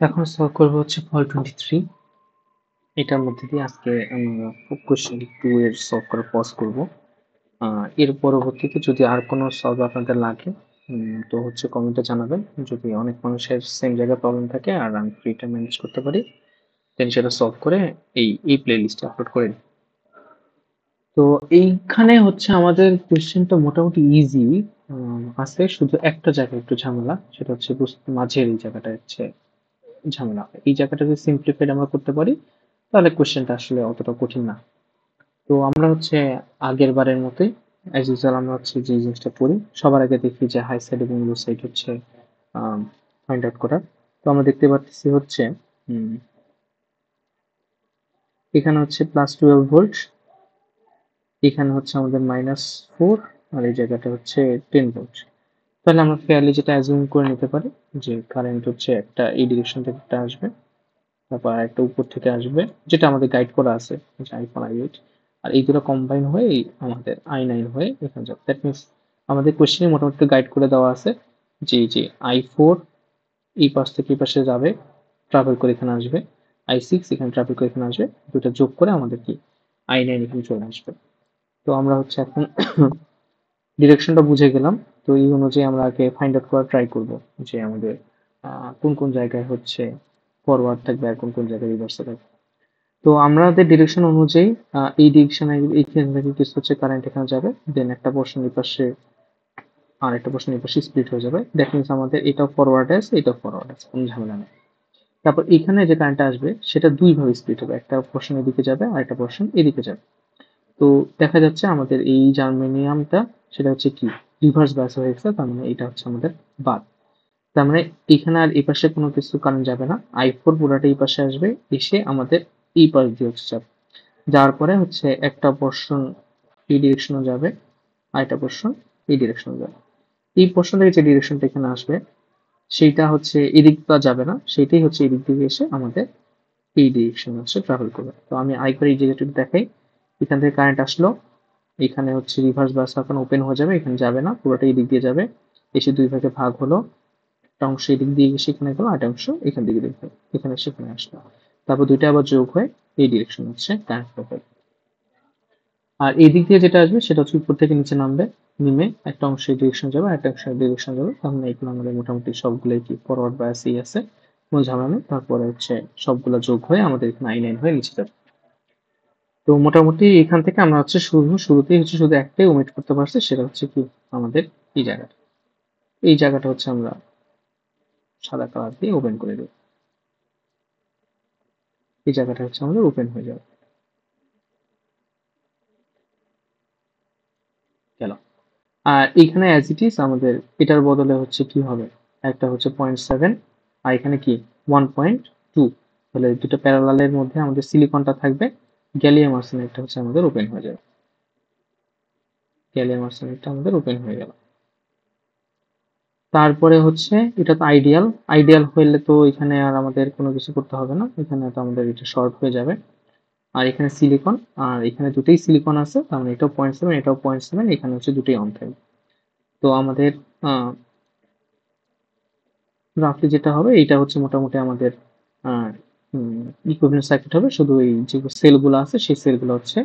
এখন সলভ করবো হচ্ছে ফল 23। এটার মধ্যে দিয়ে আজকে আমরা কোশ্চেন 2 এর সলভ করে পজ করব। এর পরবর্তীতে যদি আর কোনো সলভ আপনাদের লাগে তো হচ্ছে কমেন্টে জানাবেন। যদি অনেক মানুষের সেম জায়গায় প্রবলেম থাকে আর আমি ফ্রি টাইম ম্যানেজ করতে পারি, দেন সেটা সলভ করে এই প্লে লিস্টে আপলোড করে দিই। তো এইখানে হচ্ছে আমাদের কোশ্চেনটা মোটামুটি ইজি আছে, শুধু একটা জায়গায় একটু ঝামেলা, সেটা হচ্ছে মাঝের এই জায়গাটা হচ্ছে ঝামেলা। এই জায়গাটা যদি সিম্পলিফাইড আমরা করতে পারি তাহলে কোশ্চেনটা আসলে অতটা কঠিন না। তো আমরা হচ্ছে আগের বারের মতোই অ্যাজ ইউজুয়াল আমরা হচ্ছে যে জিনিসটা করি, সবার আগে দেখি যে হাই সাইড এবং লো সাইড হচ্ছে ফাইন্ড আউট করা। তো আমরা দেখতে পাচ্ছি হচ্ছে এখানে হচ্ছে +12 ভোল্ট, এখানে হচ্ছে আমাদের -4, আর এই জায়গাটা হচ্ছে 10 ভোল্ট। তাহলে আমরা ফেয়ারলি যেটা অ্যাজিউম করে নিতে পারি যে কারেন্ট হচ্ছে একটা এই ডিরেকশন থেকে একটা আসবে, তারপর একটা উপর থেকে আসবে, যেটা আমাদের গাইড করা আছে যে i4 i8, আর এই দুটো কম্বাইন হয়ে আমাদের i9 হয়ে এখানে যাবে। দ্যাট মিনস আমাদের কোশ্চেনে মোটামুটি গাইড করে দেওয়া আছে যে i4 এই পাশ থেকে এই পাশে যাবে, ট্রাভেল করে এখানে আসবে, i6 এখানে ট্রাভেল করে এখানে আসবে, দুটো যোগ করে আমাদের কি i9 এখানে চলে আসবে। তো আমরা হচ্ছে এখন ডিরেকশনটা বুঝে গেলাম। তো এই অনুযায়ী আমরা আগে ফাইন্ড আউট করার ট্রাই করব যে আমাদের কোন কোন জায়গায় হচ্ছে ফরওয়ার্ড থাকবে আর কোন কোন জায়গায় রিভার্সে থাকবে। তো আমাদের ডিরেকশন অনুযায়ী এই ডিরেকশনে এইখান থেকে কিছু হচ্ছে কারেন্ট এখানে যাবে, দেন একটা পোর্শন এই পাশে আর একটা পোর্শন এই পাশে স্প্লিট হয়ে যাবে। দ্যাট মিনস আমাদের এটাও ফরওয়ার্ড আছে এটাও ফরওয়ার্ড আছে, কোনো ঝামেলা নেই। তারপর এখানে যে কারেন্টটা আসবে সেটা দুই ভাবে স্প্লিট হবে, একটা পোর্শন এদিকে যাবে আর একটা পোর্শন এদিকে যাবে। তো দেখা যাচ্ছে আমাদের এই জার্মেনিয়ামটা সেটা হচ্ছে কি রিভার্স বায়াস হয়ে গেছে, তার মানে এটা হচ্ছে আমাদের বাদ। তার মানে এখানে আর এই পাশে কোনো কিছু কারেন্ট যাবে না, i4 পুরাটা এই পাশে আসবে, এসে আমাদের এই পাশ দিয়ে হচ্ছে যাবে, যাওয়ার পরে হচ্ছে একটা পোর্শন এই ডিরেকশনে যাবে আর একটা পোর্শন এই ডিরেকশনে যাবে। এই পোর্শন থেকে যে ডিরেকশনটা এখানে আসবে সেইটা হচ্ছে এদিকটা যাবে না, সেটাই হচ্ছে এদিক দিকে এসে আমাদের এই ডিরেকশনে হচ্ছে ট্রাভেল করবে। তো আমি আরেকবার এই জায়গাটুকু দেখাই, এখান থেকে কারেন্ট আসলো, এখানে হচ্ছে রিভার্স বাস এখন ওপেন হয়ে যাবে, এখানে যাবে না, পুরোটা এই দিক দিয়ে যাবে, এসে দুই ভাগে ভাগ হলো, একটা অংশ এদিক দিয়ে এসে এখানে গেলো, আর একটা অংশ এখান দিকে দেখবে এখানে এসে এখানে আসলো, তারপর দুইটা আবার যোগ হয়ে এই ডিরেকশন হচ্ছে কারেন্ট হবে। আর এই দিক দিয়ে যেটা আসবে সেটা হচ্ছে উপর থেকে নিচে নামবে, নেমে একটা অংশ এই ডিরেকশন যাবে আর একটা অংশ এই ডিরেকশন যাবে। তাহলে এগুলো আমাদের মোটামুটি সবগুলোই কি ফরওয়ার্ড বায়াসই আছে, কোনো ঝামেলা নেই। তারপরে হচ্ছে সবগুলো যোগ হয়ে আমাদের এখানে i9 হয়ে নিচে যাবে। তো মোটামুটি এখান থেকে আমরা হচ্ছে শুরুতেই হচ্ছে শুধু একটাই ওমিট করতে পারছি, সেটা হচ্ছে কি আমাদের এই জায়গাটা, এই জায়গাটা হচ্ছে আমরা সাদা কালার দিয়ে ওপেন করে দেব, এই জায়গাটা হচ্ছে আমাদের ওপেন হয়ে যাবে। গেল। আর এখানে অ্যাজ ইট ইজ আমাদের এটার বদলে হচ্ছে কি হবে, একটা হচ্ছে 0.7 আর এখানে কি 1.2, তাহলে দুটো প্যারালালের মধ্যে আমাদের সিলিকনটা থাকবে, গ্যালিয়াম আর্সেনাইডটা হচ্ছে আমাদের ওপেন হয়ে যাবে, গ্যালিয়াম আর্সেনাইডটা আমাদের ওপেন হয়ে গেল। তারপরে হচ্ছে এটা তো আইডিয়াল, আইডিয়াল হইলে তো এখানে আর আমাদের কোনো কিছু করতে হবে না, এখানে তো আমাদের এটা শর্ট হয়ে যাবে। আর এখানে সিলিকন, আর এখানে দুটোই সিলিকন আছে, তার মানে এটাও 0.7 এটাও 0.7, এখানে হচ্ছে দুটোই অন থাকবে। তো আমাদের রাফলি যেটা হবে এইটা হচ্ছে মোটামুটি আমাদের ইকুইভ্যালেন্ট সার্কিট হবে, শুধু এই যে সেলগুলো আছে সেই সেলগুলো হচ্ছে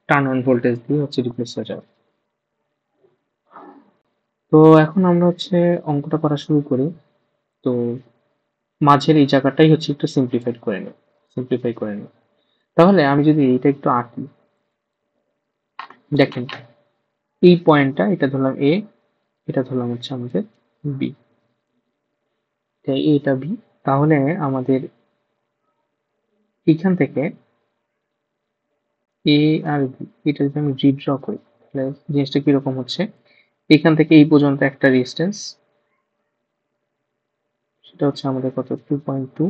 টার্ন অন ভোল্টেজ দিয়ে হচ্ছে রিপ্লেস হয়ে যাবে। তো এখন আমরা হচ্ছে অঙ্কটা করা শুরু করি। তো মাঝের এই জায়গাটাই হচ্ছে একটু সিম্পলিফাই করে নিই। তাহলে আমি যদি এইটা একটু আঁকি, দেখেন এই পয়েন্টটা এটা ধরলাম এ, এটা ধরলাম হচ্ছে আমাদের বি, এটা বি। তাহলে আমাদের এখান থেকে এ আর বি এটা যদি আমি রিড্র করি তাহলে জিনিসটা কিরকম হচ্ছে, এখান থেকে এই পর্যন্ত একটা ডিস্টেন্স, সেটা হচ্ছে আমাদের কত 2.2,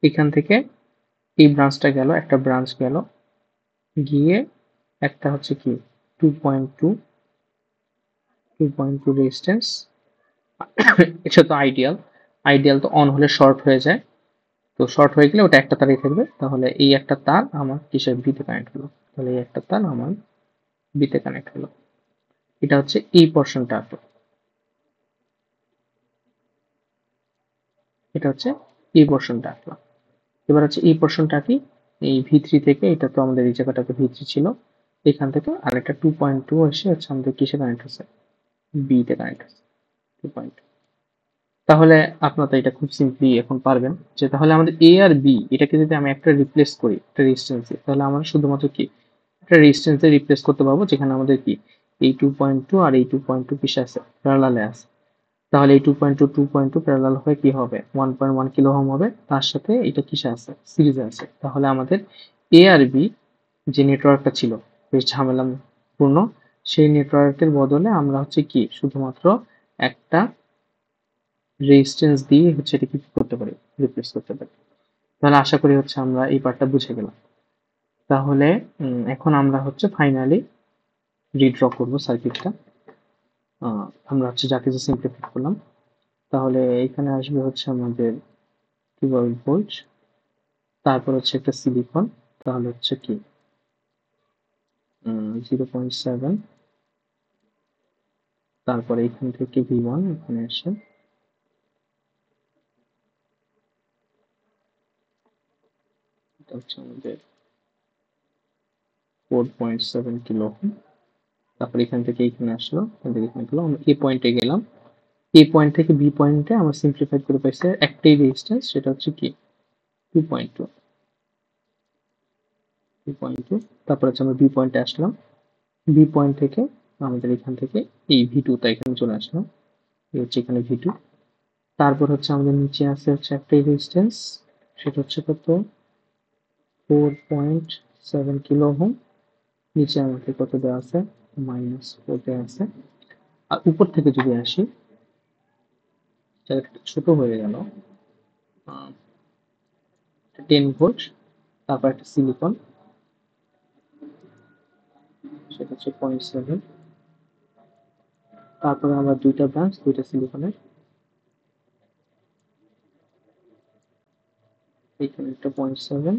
এখান থেকে এই ব্রাঞ্চটা গেল, একটা ব্রাঞ্চ গেল গিয়ে একটা হচ্ছে কি 2.2, 2.2 ডিস্টেন্স। এটা তো আইডিয়াল, আইডিয়াল তো অন হলে শর্ট হয়ে যায়, তো শর্ট হয়ে গেলে ওটা একটা তারই থাকবে, তাহলে এই একটা তার আমার কিসের বিতে কানেক্ট হলো, তাহলে এই একটা তার আমার বিতে কানেক্ট হলো। এটা হচ্ছে এই পোর্শনটা। এটা হচ্ছে এই পোর্শনটা আঁকলাম। এবার হচ্ছে এই পোর্শনটা কি, এই V3 থেকে, এটা তো আমাদের এই জায়গাটাতে V3 ছিল, এখান থেকে আরেকটা 2.2 এসে হচ্ছে আমাদের কিসে কানেক্ট হচ্ছে, B তে কানেক্ট হচ্ছে 2.2। তাহলে আপনারা তো এটা খুব সিম্পলি এখন পারবেন যে তাহলে আমাদের A আর B এটাকে যদি আমি একটা রিপ্লেস করি একটা রেজিস্ট্যান্স দিয়ে, তাহলে আমরা শুধুমাত্র কি একটা রেজিস্ট্যান্স দিয়ে রিপ্লেস করতে পারবো, যেখানে আমাদের কি এই 2.2 আর এই 2.2 কিসে আছে, প্যারালালে আছে। তাহলে এই 2.2 2.2 প্যারালাল হয়ে কি হবে, 1.1 কিলো ওহম হবে, তার সাথে এটা কিসে আছে, সিরিজে আছে। তাহলে আমাদের A আর B যে নেটওয়ার্কটা ছিল বেশ ঝামেলাপূর্ণ, সেই নেটওয়ার্কের বদলে আমরা হচ্ছে কি শুধুমাত্র একটা রেজিস্ট্যান্স দিয়ে হচ্ছে এটা কি করতে পারি, রিপ্লেস করতে পারি। তাহলে আশা করি হচ্ছে আমরা এই পার্টটা বুঝে গেলাম। তাহলে এখন আমরা হচ্ছে ফাইনালি রিড্র করব সার্কিটটা। আমরা হচ্ছে যা কিছু সিম্পলিফাই করলাম। তাহলে এখানে আসবে হচ্ছে আমাদের 12 ভোল্ট, তারপর হচ্ছে একটা সিলিকন, তাহলে হচ্ছে কি 0.7, তারপরে এখান থেকে V1 এখানে আসে, এটা হচ্ছে আমাদের 4.7 কিলো ওহম। তারপর এখান থেকে এখানে আসলো, এখান থেকে এখানে গেলো, আমরা এই পয়েন্টে গেলাম। এই পয়েন্ট থেকে বি পয়েন্টে আমরা সিম্পলিফাই করে পাইছি একটাই রেজিস্ট্যান্স, সেটা হচ্ছে কি 2.2। তারপর হচ্ছে আমরা বি পয়েন্টে আসলাম, বি পয়েন্ট থেকে আমাদের এখান থেকে এই V2 টা এখানে চলে আসলো, এই হচ্ছে এখানে V2। তারপর হচ্ছে আমাদের নিচে আছে হচ্ছে একটাই রেজিস্ট্যান্স, সেটা হচ্ছে কত 4.7 কিলো ওহম। নিচে আমাদের কত দেওয়া আছে, -4 দেওয়া আছে। আর উপর থেকে যদি আসি, জায়গাটা ছোট হয়ে গেল, 10 ভোল্ট, তারপর একটা সিলিকন, সেটা হচ্ছে 0.7। তারপরে আমরা দুইটা ব্রাঞ্চ, দুইটা সিলিকনের, এখানে একটা 0.7,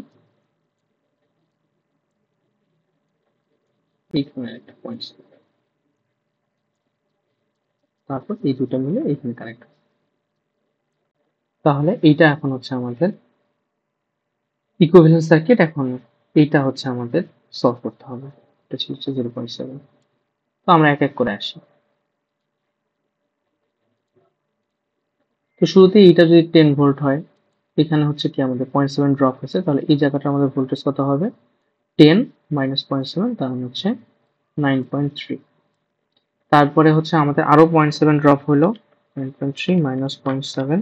এইখানে একটা 0.7, তারপর এই দুটো মিলে এখানে কানেক্ট। তাহলে এইটা এখন হচ্ছে আমাদের ইকুইভ্যালেন্ট সার্কিট। এখন এইটা হচ্ছে আমাদের সলভ করতে হবে। এটা ছিল 0.7। তো আমরা এক এক করে আসি। তো শুরুতে এইটা যদি 10 ভোল্ট হয়, এখানে হচ্ছে কি আমাদের 0.7 ড্রপ হয়েছে, তাহলে এই জায়গাটা আমাদের ভোল্টেজ কত হবে, 10 মাইনাস 0.7, তার মানে হচ্ছে 9.3। তারপরে হচ্ছে আমাদের আরো 0.7 ড্রপ হলো, 9.3 মাইনাস 0.7,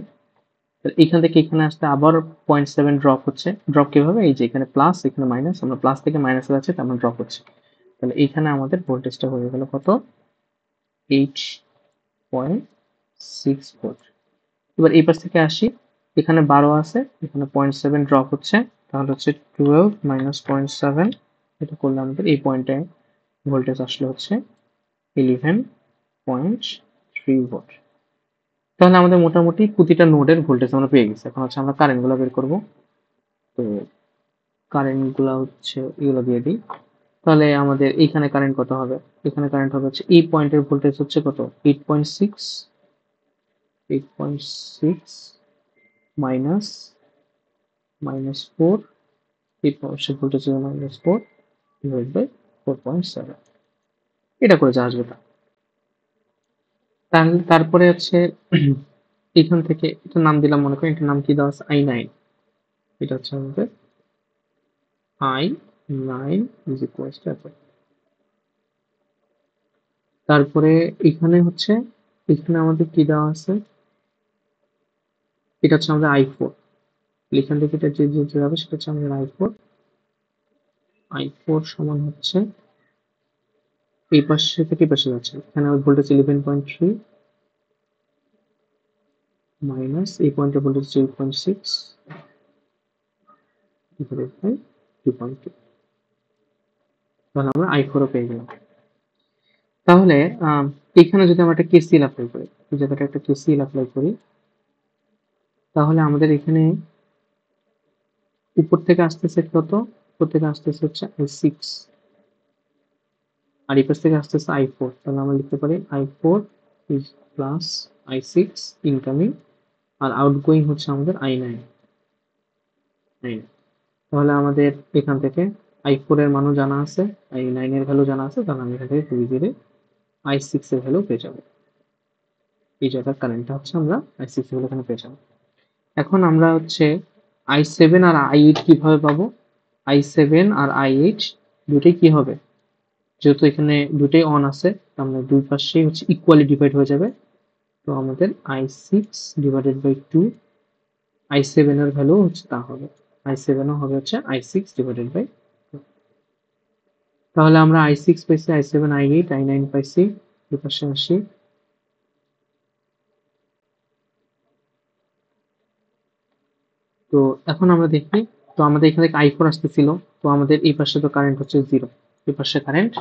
এখান থেকে এখানে আসতে আবার 0.7 ড্রপ হচ্ছে। ড্রপ কিভাবে, এই যে এখানে প্লাস এখানে মাইনাস, আমরা প্লাস থেকে মাইনাসে যাচ্ছে, তার মানে ড্রপ হচ্ছে। তাহলে এখানে আমাদের ভোল্টেজটা হয়ে গেল কত, 8.6 ভোল্ট। এবার এই পাশ থেকে আসি, এখানে 12 আছে, এখানে 0.7 ড্রপ হচ্ছে, তাহলে হচ্ছে 12 মাইনাস 0.7, এটা করলে আমাদের এই পয়েন্টে ভোল্টেজ আসলে হচ্ছে 11.3 ভোল্ট। তাহলে আমাদের মোটামুটি প্রতিটা নোডের ভোল্টেজ আমরা পেয়ে গেছি। এখন হচ্ছে আমরা কারেন্ট গুলো বের করবো। তো কারেন্ট গুলা হচ্ছে এগুলো দিয়ে দিই। তাহলে আমাদের এইখানে কারেন্ট কত হবে, এখানে কারেন্ট হবে হচ্ছে এই পয়েন্টের ভোল্টেজ হচ্ছে কত, 8.6, 8.6 মাইনাস -4, এই পাশের ভোল্টেজ হলো -4 ডিভাইড বাই 4.7, এটা করে যা আসবে তা। তাহলে তারপরে হচ্ছে এখান থেকে এটা নাম দিলাম, মনে করি এটার নাম কি দেওয়া আছে, I9। এটা হচ্ছে আমাদের I9 ইজ ইকুয়ালস টু এত। তারপরে এখানে হচ্ছে, এখানে আমাদের কি দেওয়া আছে, এটা হচ্ছে আমাদের I4। এখান থেকে এটা যে যাবে সেটা হচ্ছে আমাদের I4। I4 সমান হচ্ছে এই পাশে থেকে এই পাশে যাচ্ছে, এখানে আমার ভোল্টেজ 11.3 মাইনাস এই পয়েন্টে ভোল্টেজ 8.6 ডিভাইডেড বাই 2.2, তাহলে আমরা I4 ও পেয়ে গেলাম। তাহলে এখানে যদি আমরা একটা কেসিএল অ্যাপ্লাই করি, এই জায়গাটা একটা কেসিএল অ্যাপ্লাই করি, তাহলে আমাদের এখানে উপর থেকে আসতেছে কত, উপর থেকে আসতেছে হচ্ছে I6, আর এই পাশ থেকে আসতেছে I4। তাহলে আমরা লিখতে পারি I4 is plus I6 incoming, আর আউটগোয়িং হচ্ছে আমাদের i9। তাহলে আমাদের এখান থেকে i4 এর মানও জানা আছে, i9 এর ভ্যালু জানা আছে, তাহলে আমি এখান থেকে খুব ইজিলি i6 এর ভ্যালু পেয়ে যাবো। এই জায়গার কারেন্টটা হচ্ছে আমরা i6 এর ভ্যালু এখানে পেয়ে যাবো। এখন আমরা হচ্ছে i7 আর i8 কিভাবে পাবো? i7 আর i8 দুটোই কি হবে, যেহেতু এখানে দুটোই অন আছে, তার মানে দুই পাশেই হচ্ছে ইকুয়ালি ডিভাইড হয়ে যাবে। তো আমাদের i6 ডিভাইডেড বাই 2, i7 এর ভ্যালু হচ্ছে তা হবে, i7 ও হবে হচ্ছে i6 ডিভাইডেড বাই 2। তাহলে আমরা i6 পাইছি, i7, i8, i9 পাইছি, দুই পাশে আসি। তো এখন আমরা দেখি, তো আমাদের এখানে i4 আসতেছিল, তো আমাদের এই পাশে তো কারেন্ট হচ্ছে 0, এই পাশে কারেন্ট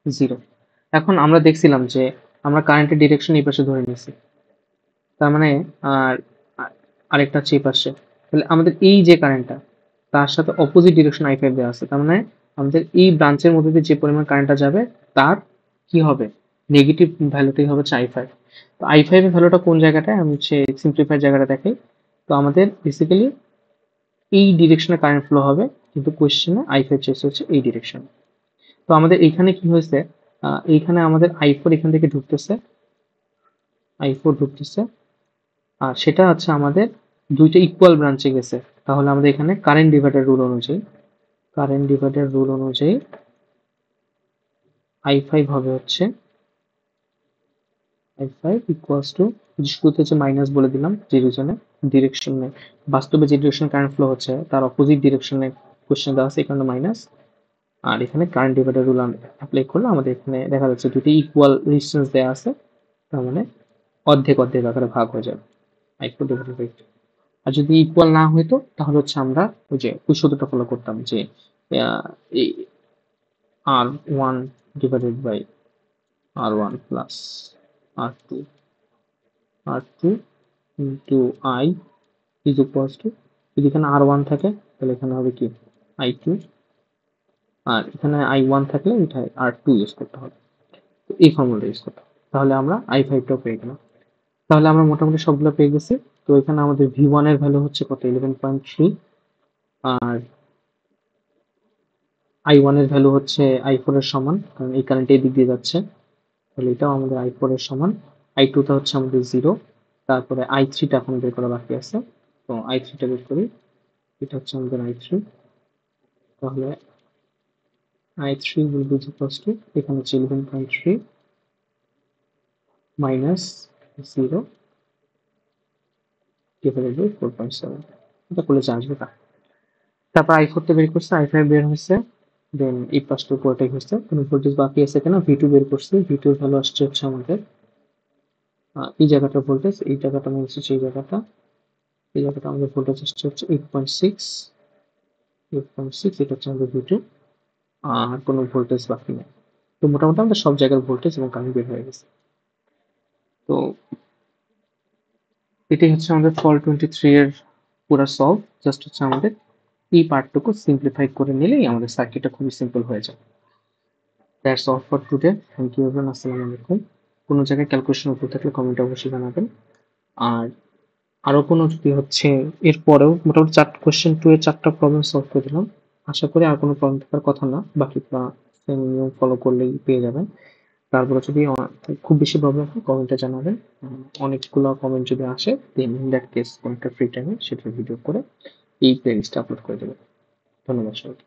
0। এখন আমরা দেখছিলাম যে আমরা কারেন্টের ডিরেকশন এই পাশে ধরে নিয়েছি, তার মানে আর আরেকটা হচ্ছে এই পাশে, তাহলে আমাদের এই যে কারেন্টটা তার সাথে অপোজিট ডিরেকশন i5 দেওয়া আছে, তার মানে আমাদের এই ব্রাঞ্চের মধ্যে দিয়ে যে পরিমাণ কারেন্টটা যাবে তার কি হবে, নেগেটিভ ভ্যালুটাই হবে হচ্ছে i5। তো i5 এর ভ্যালুটা কোন জায়গাটায়, আমি হচ্ছে সিম্পলিফাইড জায়গাটা দেখাই। তো আমাদের বেসিক্যালি এই ডিরেকশনে কারেন্ট ফ্লো হবে, কিন্তু কোয়েশ্চেনে i5 চেয়েছে হচ্ছে এই ডিরেকশনে। তো আমাদের এইখানে কি হয়েছে, এইখানে আমাদের i4 এখান থেকে ঢুকতেছে, i4 ঢুকতেছে, আর সেটা হচ্ছে আমাদের দুইটা ইকুয়াল ব্রাঞ্চে গেছে। তাহলে আমাদের এখানে কারেন্ট ডিভাইডার রুল অনুযায়ী i5 হবে হচ্ছে i5 ইকুয়ালস টু, শুরুতে হচ্ছে মাইনাস বলে দিলাম যে রিজনে ডিরেকশনে, বাস্তবে যে ডিরেকশন কারেন্ট ফ্লো হচ্ছে তার অপোজিট ডিরেকশনে কোশ্চেন দেওয়া আছে, এই কারণে মাইনাস। আর এখানে কারেন্ট ডিভাইডার রুল অ্যাপ্লাই করলে আমাদের এখানে দেখা যাচ্ছে দুটি ইকুয়াল রেজিস্ট্যান্স দেওয়া আছে, তার মানে অর্ধেক অর্ধেক আকারে ভাগ হয়ে যাবে i4 ডিভাইডেড বাই 2। আর যদি ইকুয়াল না হইতো তাহলে হচ্ছে আমরা ওই সূত্রটা ফলো করতাম যে এই R1 divided by R1 plus R2 into I is equals to, যদি এখানে R1 থাকে তাহলে এখানে হবে কি I2, আর এখানে I1 থাকলে এটা R2 ইউজ করতে হবে। তো এই ফর্মুলাটা ইউজ করতে হবে, তাহলে আমরা i5টাও পেয়ে গেলাম। তাহলে আমরা মোটামুটি সবগুলো পেয়ে গেছি। তো এখানে আমাদের V1 এর ভ্যালু হচ্ছে কত, 11.3, আর i1 এর ভ্যালু হচ্ছে i4 এর সমান, কারণ এই কারেন্ট এই দিক দিয়ে যাচ্ছে, তাহলে এটাও আমাদের i4 এর সমান। i2 টা হচ্ছে আমাদের 0, তারপরে i3 টা এখন বের করা বাকি আছে, তো i3 টা বের করি, এটা হচ্ছে আমাদের i3। তাহলে i3 will be equals to, এখানে হচ্ছে 11.3 মাইনাস 0 ডিভাইডেড বাই 4.7, এটা করলে যা আসবে তা। তারপর i4 টা বের করছে, i5 বের হয়েছে, দেন এই পাঁচটা পুরোটাই হচ্ছে, কোনো ভোল্টেজ বাকি আছে কিনা, V2 বের করছি, V2 এর ভ্যালু আসছে হচ্ছে আমাদের এই জায়গাটার ভোল্টেজ, এই জায়গাটা মনে হচ্ছে এই জায়গাটা, এই জায়গাটা আমাদের ভোল্টেজ আসছে হচ্ছে 8.6, এটা হচ্ছে আমাদের V2, আর কোনো ভোল্টেজ বাকি নেই। তো মোটামুটি আমাদের সব জায়গার ভোল্টেজ এবং কারেন্ট বের হয়ে গেছে। তো এটাই হচ্ছে আমাদের ফল 23 এর পুরো সলভ। জাস্ট হচ্ছে আমাদের এই পার্টটুকু সিম্পলিফাই করে নিলেই আমাদের সার্কিটটা খুবই সিম্পল হয়ে যায়। That's all for today. Thank you everyone, আসসালামু আলাইকুম। কোনো জায়গায় ক্যালকুলেশন উপর থাকলে কমেন্টে অবশ্যই জানাবেন। আর আরো কোনো যদি হচ্ছে এরপরেও মোটামুটি কোয়েশ্চেন 2 এর 4টা প্রবলেম সলভ করে দিলাম। আশা করি আর কোনো প্রবলেম থাকার কথা না, বাকিটা সেম নিয়ম ফলো করলেই পেয়ে যাবেন। তারপরে যদি খুব বেশি প্রবলেম হয় কমেন্টে জানাবেন। অনেকগুলো কমেন্ট যদি আসে দেন ইন দ্যাট কেস কোনটা ফ্রি টাইমে সেটার ভিডিও করে এই প্লেলিস্টে আপলোড করে দেবেন। ধন্যবাদ সবাইকে।